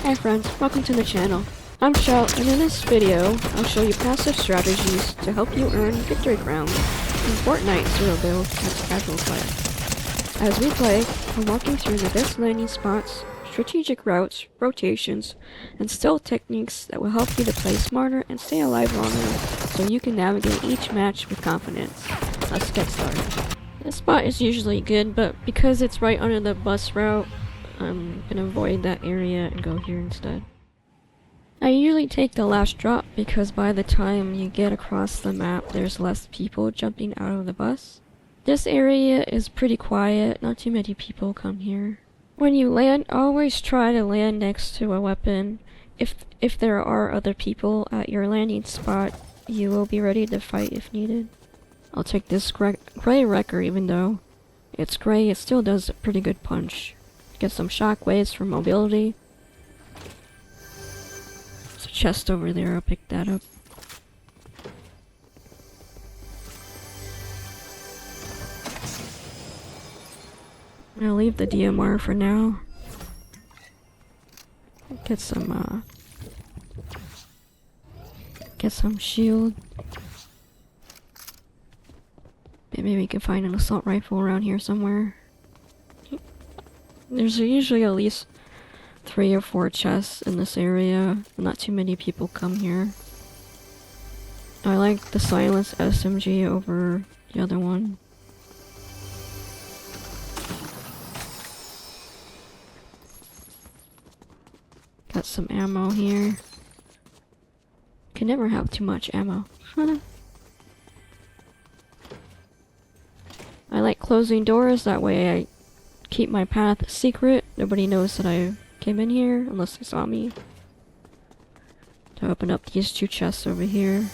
Hi friends, welcome to the channel. I'm Shell, and in this video, I'll show you passive strategies to help you earn victory crowns in Fortnite Zero Build as casual player. As we play, we're walking through the best landing spots, strategic routes, rotations, and stealth techniques that will help you to play smarter and stay alive longer so you can navigate each match with confidence. Let's get started. This spot is usually good, but because it's right under the bus route, I'm gonna avoid that area and go here instead. I usually take the last drop because by the time you get across the map, there's less people jumping out of the bus. This area is pretty quiet, not too many people come here. When you land, always try to land next to a weapon. If there are other people at your landing spot, you will be ready to fight if needed. I'll take this gray wrecker even though it's gray, it still does a pretty good punch. Get some shockwaves for mobility. There's a chest over there, I'll pick that up. I'll leave the DMR for now. Get some shield. Maybe we can find an assault rifle around here somewhere. There's usually at least 3 or 4 chests in this area. Not too many people come here. I like the silenced SMG over the other one. Got some ammo here. Can never have too much ammo. I like closing doors, that way I keep my path secret. Nobody knows that I came in here unless they saw me. To open up these 2 chests over here.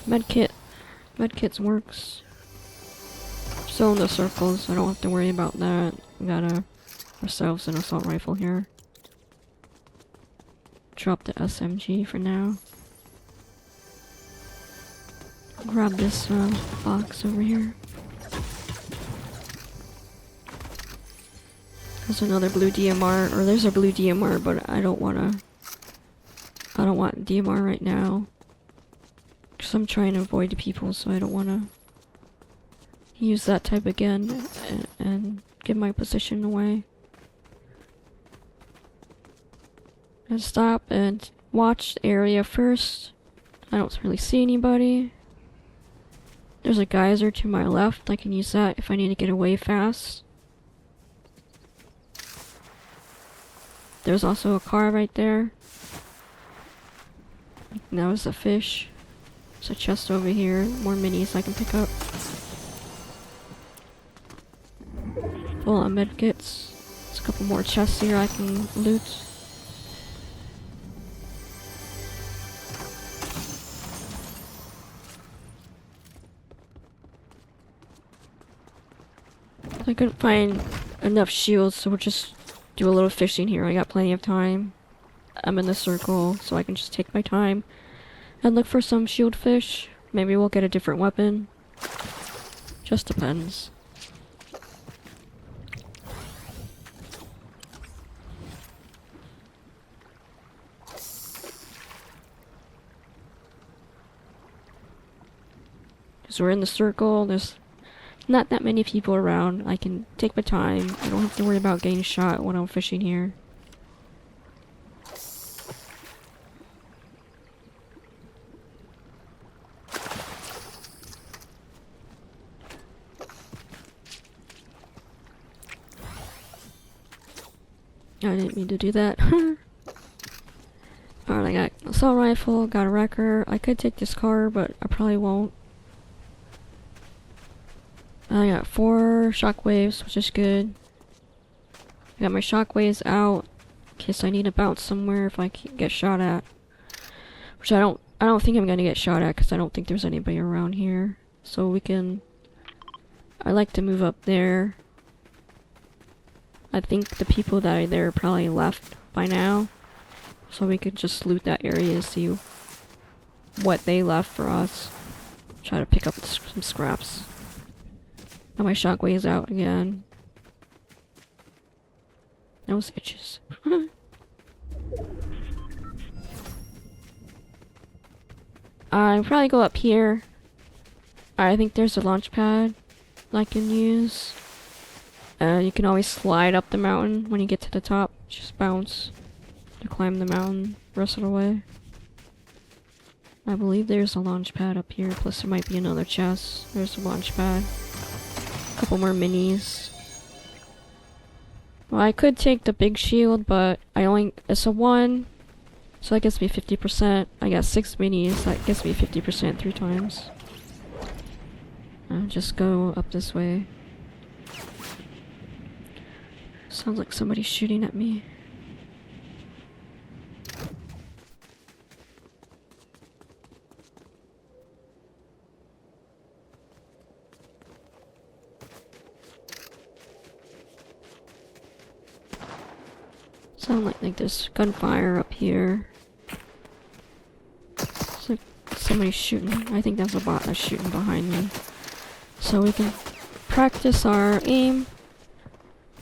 Medkit. Medkits works. Still in the circles, I don't have to worry about that. We got ourselves an assault rifle here. Drop the SMG for now. Grab this box over here. There's another blue DMR, or there's a blue DMR, but I don't want DMR right now. Because I'm trying to avoid people, so I don't want to use that type again and give my position away. And stop and watch the area first. I don't really see anybody. There's a geyser to my left. I can use that if I need to get away fast. There's also a car right there. And that was a fish. There's a chest over here. More minis I can pick up. Full of medkits. There's a couple more chests here I can loot. I couldn't find enough shields, so we'll just do a little fishing here. I got plenty of time. I'm in the circle, so I can just take my time and look for some shield fish. Maybe we'll get a different weapon. Just depends. So we're in the circle, there's not that many people around. I can take my time. I don't have to worry about getting shot when I'm fishing here. I didn't mean to do that. Alright, I got an assault rifle, got a wrecker. I could take this car, but I probably won't. I got 4 shockwaves, which is good. I got my shockwaves out in case I need to bounce somewhere if I get shot at. Which I don't think I'm gonna get shot at because I don't think there's anybody around here. So we can. I like to move up there. I think the people that are there probably left by now. So we could just loot that area to see what they left for us. Try to pick up some scraps. Now my shockwave's out again. Nose itches. I'll probably go up here. I think there's a launch pad I can use. You can always slide up the mountain when you get to the top. Just bounce to climb the mountain the rest of the way. I believe there's a launch pad up here, plus there might be another chest. There's a launch pad. A couple more minis. Well, I could take the big shield, but it's a 1, so that gets me 50%. I got 6 minis, that gets me 50% 3 times. I'll just go up this way. Sounds like somebody's shooting at me. Sound like there's gunfire up here. It's like somebody's shooting. I think that's a bot that's shooting behind me. So we can practice our aim.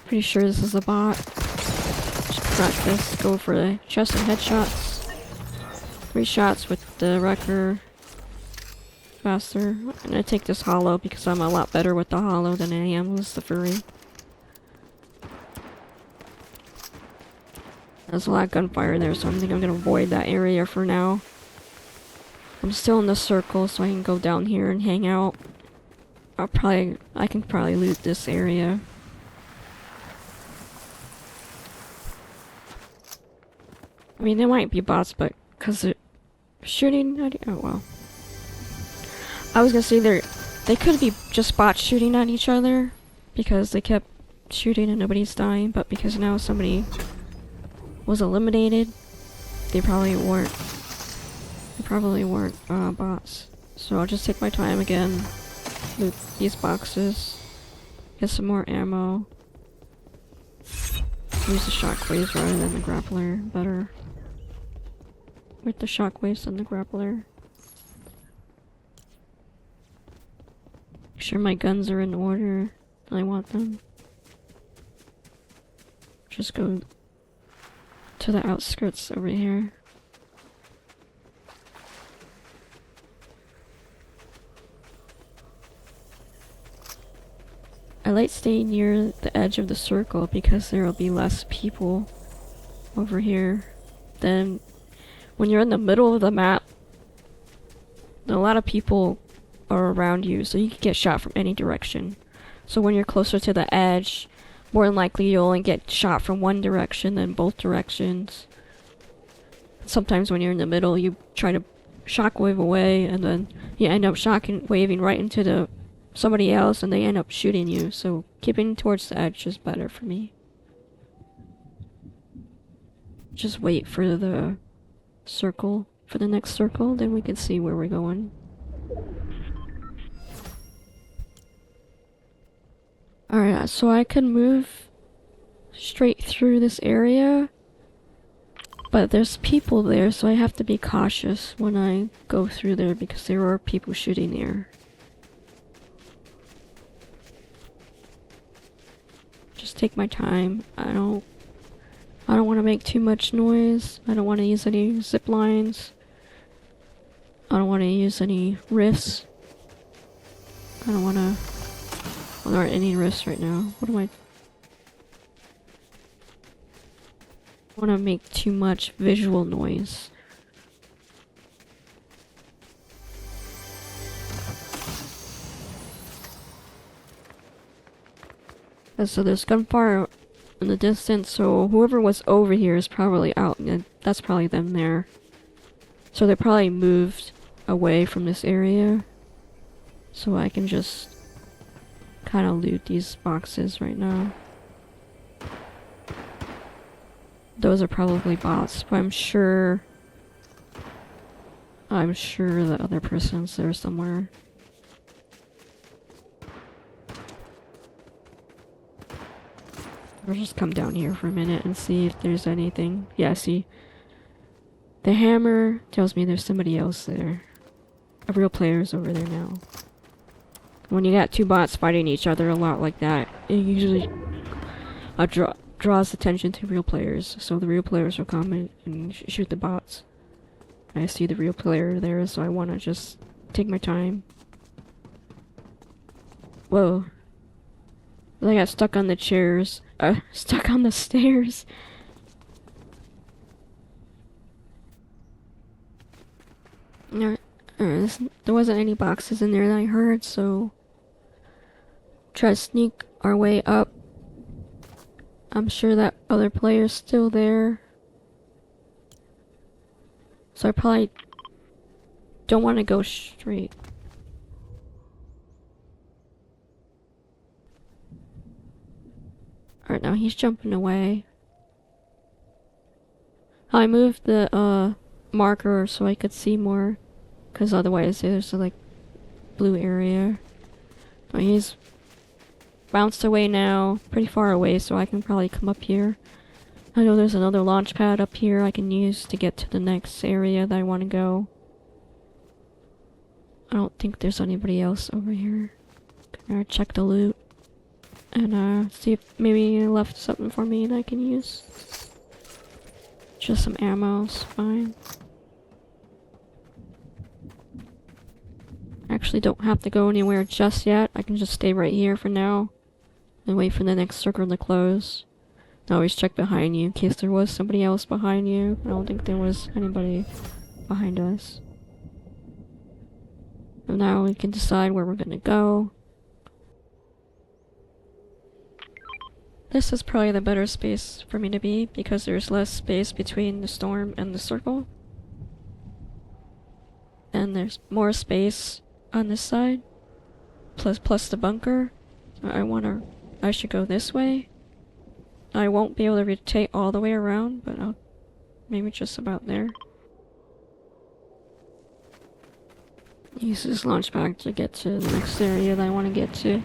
Pretty sure this is a bot. Just practice. Go for the chest and headshots. 3 shots with the wrecker. Faster. I'm gonna take this hollow because I'm a lot better with the hollow than I am with the furry. There's a lot of gunfire there, so I think I'm gonna avoid that area for now. I'm still in the circle, so I can go down here and hang out. I can probably loot this area. I mean, there might be bots, but because they're shooting, oh well. I was gonna say they could be just bots shooting at each other because they kept shooting and nobody's dying, but because now somebody was eliminated, they probably weren't bots. So I'll just take my time again, loot these boxes, get some more ammo, use the shockwaves rather than the grappler, better with the shockwaves than the grappler. Make sure my guns are in order. I want them. Just go to the outskirts over here. I like staying near the edge of the circle because there will be less people over here. Then when you're in the middle of the map, a lot of people are around you, so you can get shot from any direction. So when you're closer to the edge, more than likely you'll only get shot from one direction than both directions. Sometimes when you're in the middle, you try to shockwave away, and then you end up waving right into somebody else, and they end up shooting you. So keeping towards the edge is better for me. Just wait for the circle, for the next circle, then we can see where we're going. Alright, so I can move straight through this area, but there's people there, so I have to be cautious when I go through there because there are people shooting there. Just take my time. I don't want to make too much noise. I don't want to use any zip lines. I don't want to use any rifts. I don't want to... Well, there aren't any rifts right now. What am I... want to make too much visual noise. And so there's gunfire in the distance, so whoever was over here is probably out, and that's probably them there. So they probably moved away from this area. So I can just kind of loot these boxes right now. Those are probably bots, but I'm sure the other person's there somewhere. I'll just come down here for a minute and see if there's anything. Yeah, see. The hammer tells me there's somebody else there. A real player's over there now. When you got two bots fighting each other a lot like that, it usually draws attention to real players, so the real players will come in and shoot the bots. I see the real player there, so I want to just take my time. Whoa. I got stuck on the chairs. Stuck on the stairs. There wasn't any boxes in there that I heard, so try to sneak our way up. I'm sure that other player's still there. So I probably don't want to go straight. Alright, now he's jumping away. I moved the marker so I could see more, because otherwise there's a like blue area. Oh, he's bounced away now, pretty far away, so I can probably come up here. I know there's another launch pad up here I can use to get to the next area that I want to go. I don't think there's anybody else over here. Gonna check the loot and see if maybe it left something for me that I can use. Just some ammo's fine. Actually don't have to go anywhere just yet. I can just stay right here for now and wait for the next circle to close. Always check behind you in case there was somebody else behind you. I don't think there was anybody behind us. And now we can decide where we're gonna go. This is probably the better space for me to be because there's less space between the storm and the circle. And there's more space on this side. Plus the bunker. I should go this way. I won't be able to rotate all the way around, but I'll maybe just about there. Use this launch pad to get to the next area that I want to get to.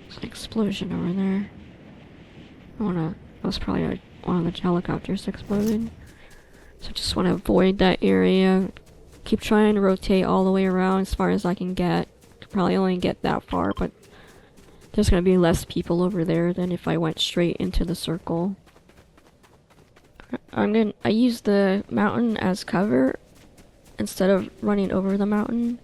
There's an explosion over there. That was probably one of the helicopters exploded. So I just want to avoid that area. Keep trying to rotate all the way around as far as I can get. Could probably only get that far, but there's gonna be less people over there than if I went straight into the circle. I use the mountain as cover instead of running over the mountain.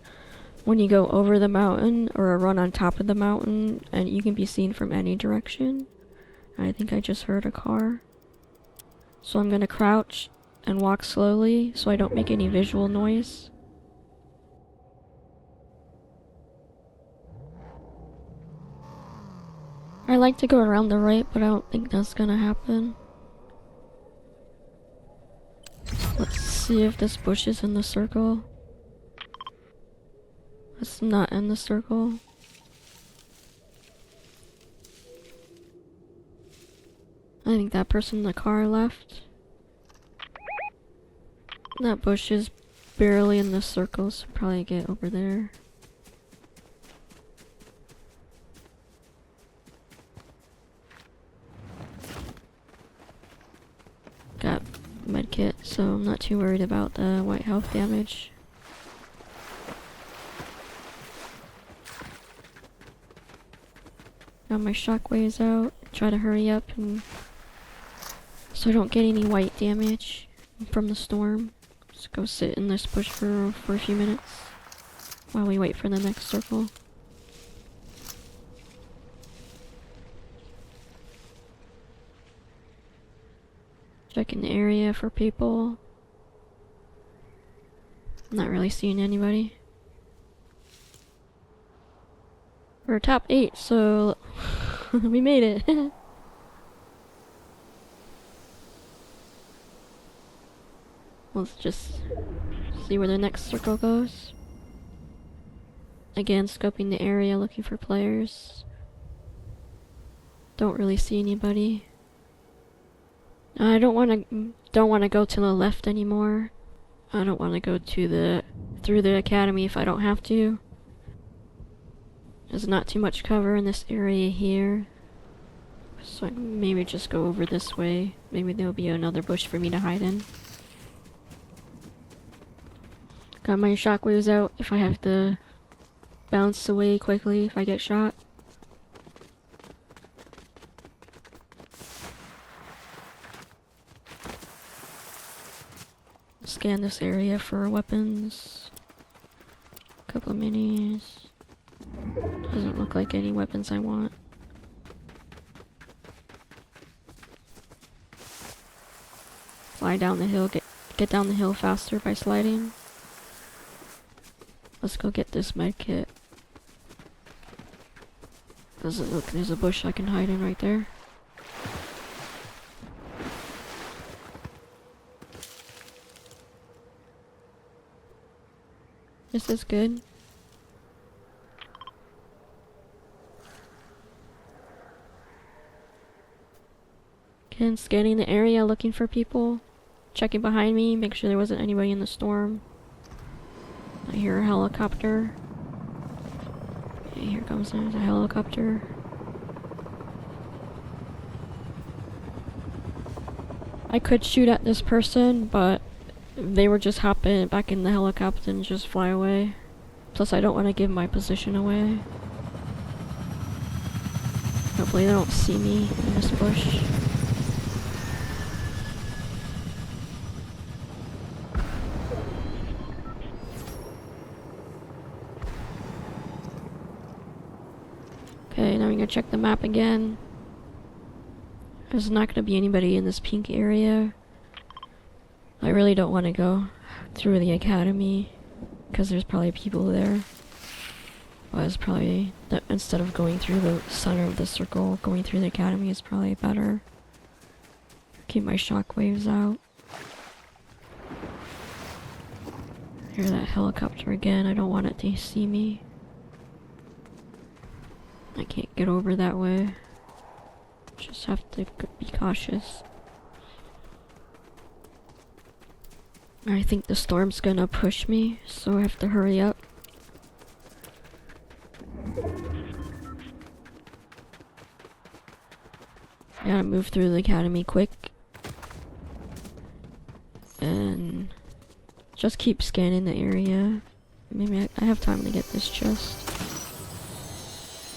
When you go over the mountain or run on top of the mountain, and you can be seen from any direction. I think I just heard a car. So I'm gonna crouch and walk slowly so I don't make any visual noise. I like to go around the right, but I don't think that's gonna happen. Let's see if this bush is in the circle. It's not in the circle. I think that person in the car left. That bush is barely in the circle, so probably get over there. Got medkit, so I'm not too worried about the white health damage. Got my shockwaves out. Try to hurry up and so I don't get any white damage from the storm. Just go sit in this bush for a few minutes while we wait for the next circle. Checking the area for people. Not really seeing anybody. We're top 8, so we made it. Let's just see where the next circle goes. Again, scoping the area, looking for players. Don't really see anybody. I don't want to go to the left anymore. I don't want to go to through the academy if I don't have to. There's not too much cover in this area here. So I can maybe just go over this way. Maybe there'll be another bush for me to hide in. Got my shockwaves out if I have to bounce away quickly if I get shot. Scan this area for weapons. Couple of minis. Doesn't look like any weapons I want. Fly down the hill, get down the hill faster by sliding. Let's go get this med kit. Doesn't look, there's a bush I can hide in right there. This is good. Again, scanning the area, looking for people. Checking behind me, make sure there wasn't anybody in the storm. I hear a helicopter. Okay, here comes there's a helicopter. I could shoot at this person, but they were just hopping back in the helicopter and just fly away. Plus I don't want to give my position away. Hopefully they don't see me in this bush. Okay, now we're gonna check the map again. There's not gonna be anybody in this pink area. I really don't want to go through the academy because there's probably people there. But it's probably, instead of going through the center of the circle, going through the academy is probably better. Keep my shockwaves out. Hear that helicopter again, I don't want it to see me. I can't get over that way. Just have to be cautious. I think the storm's gonna push me, so I have to hurry up. I gotta move through the academy quick. And just keep scanning the area. Maybe I have time to get this chest.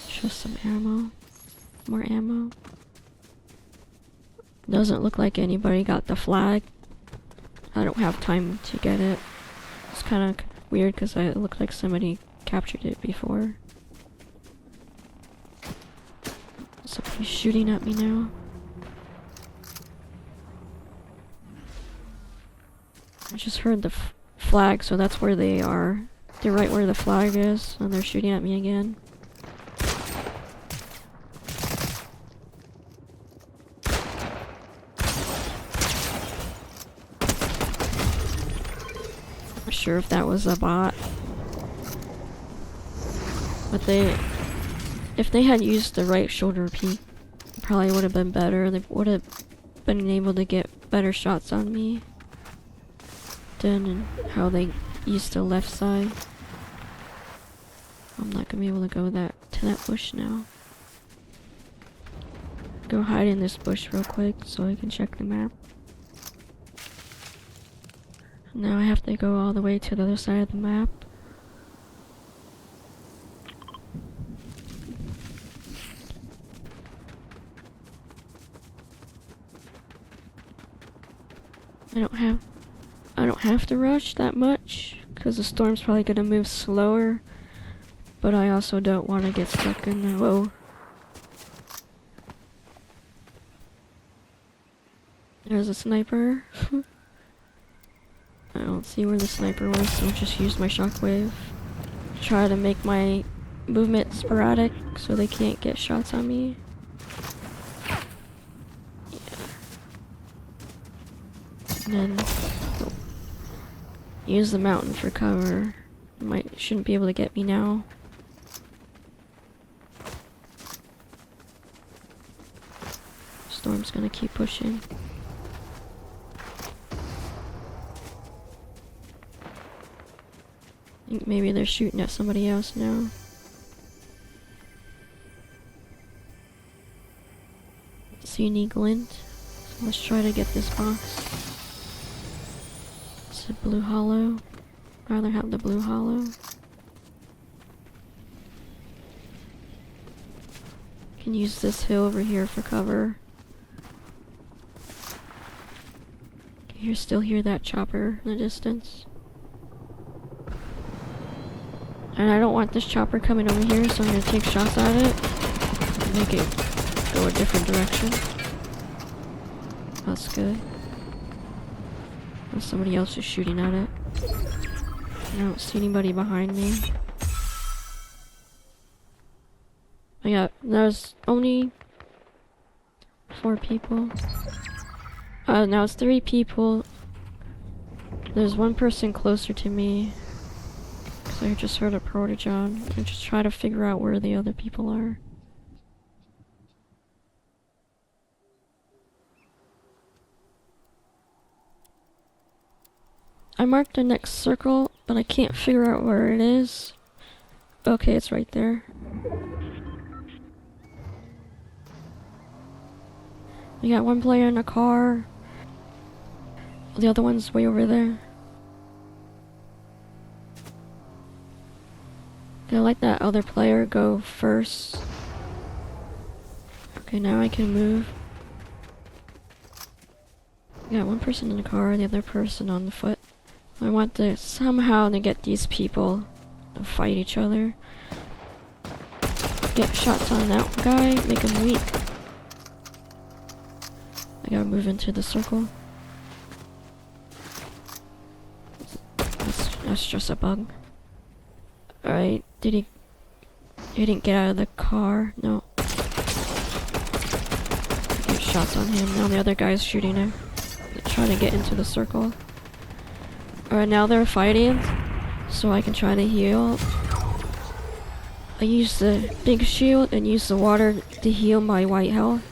Just some ammo. More ammo. Doesn't look like anybody got the flag. I don't have time to get it. It's kind of weird because it looked like somebody captured it before. Somebody's shooting at me now. I just heard the flag, so that's where they are. They're right where the flag is, and they're shooting at me again. Not sure if that was a bot. But if they had used the right shoulder peek, it probably would have been better. They would have been able to get better shots on me than how they used the left side. I'm not gonna be able to go to that bush now. Go hide in this bush real quick so I can check the map. Now I have to go all the way to the other side of the map. I don't have to rush that much because the storm's probably gonna move slower, but I also don't want to get stuck in the whoa. There's a sniper. I don't see where the sniper was, so I'll just use my shockwave. Try to make my movement sporadic so they can't get shots on me. Yeah. And then use the mountain for cover. Shouldn't be able to get me now. Storm's gonna keep pushing. I think maybe they're shooting at somebody else now. see any glint. So let's try to get this box. It's a blue hollow. I'd rather have the blue hollow. Can use this hill over here for cover. Can you still hear that chopper in the distance? And I don't want this chopper coming over here, so I'm gonna take shots at it and make it go a different direction. That's good. And somebody else is shooting at it. I don't see anybody behind me. Yeah, there's only 4 people. Now it's 3 people. There's 1 person closer to me. So I just heard a porta-john. I just try to figure out where the other people are. I marked the next circle, but I can't figure out where it is. Okay, it's right there. We got 1 player in a car. The other one's way over there. Gonna let that other player go first. Okay, now I can move. We got 1 person in the car, the other person on the foot. I want to somehow to get these people to fight each other. Get shots on that guy, make him weak. I gotta move into the circle. That's just a bug. Alright, he didn't get out of the car? No. Get shots on him. Now the other guy's shooting him. They're trying to get into the circle. Alright, now they're fighting, so I can try to heal. I use the big shield and use the water to heal my white health.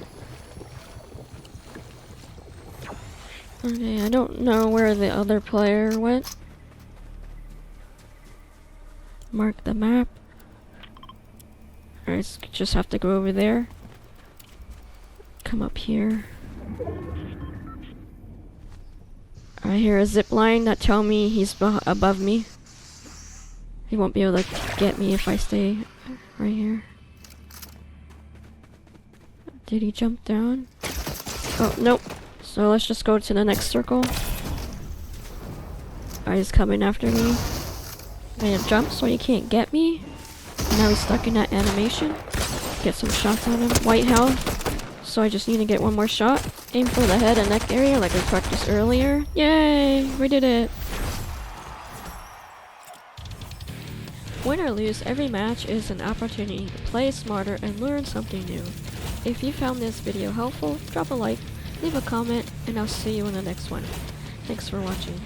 Okay, I don't know where the other player went. Mark the map. Alright, just have to go over there. Come up here. I hear a zip line that tell me he's above me. He won't be able to get me if I stay right here. Did he jump down? Oh, nope. So let's just go to the next circle. Alright, he's coming after me. I'm gonna jump so he can't get me. And now he's stuck in that animation. Get some shots on him. White health. So I just need to get 1 more shot. Aim for the head and neck area like I practiced earlier. Yay! We did it! Win or lose, every match is an opportunity to play smarter and learn something new. If you found this video helpful, drop a like, leave a comment, and I'll see you in the next one. Thanks for watching.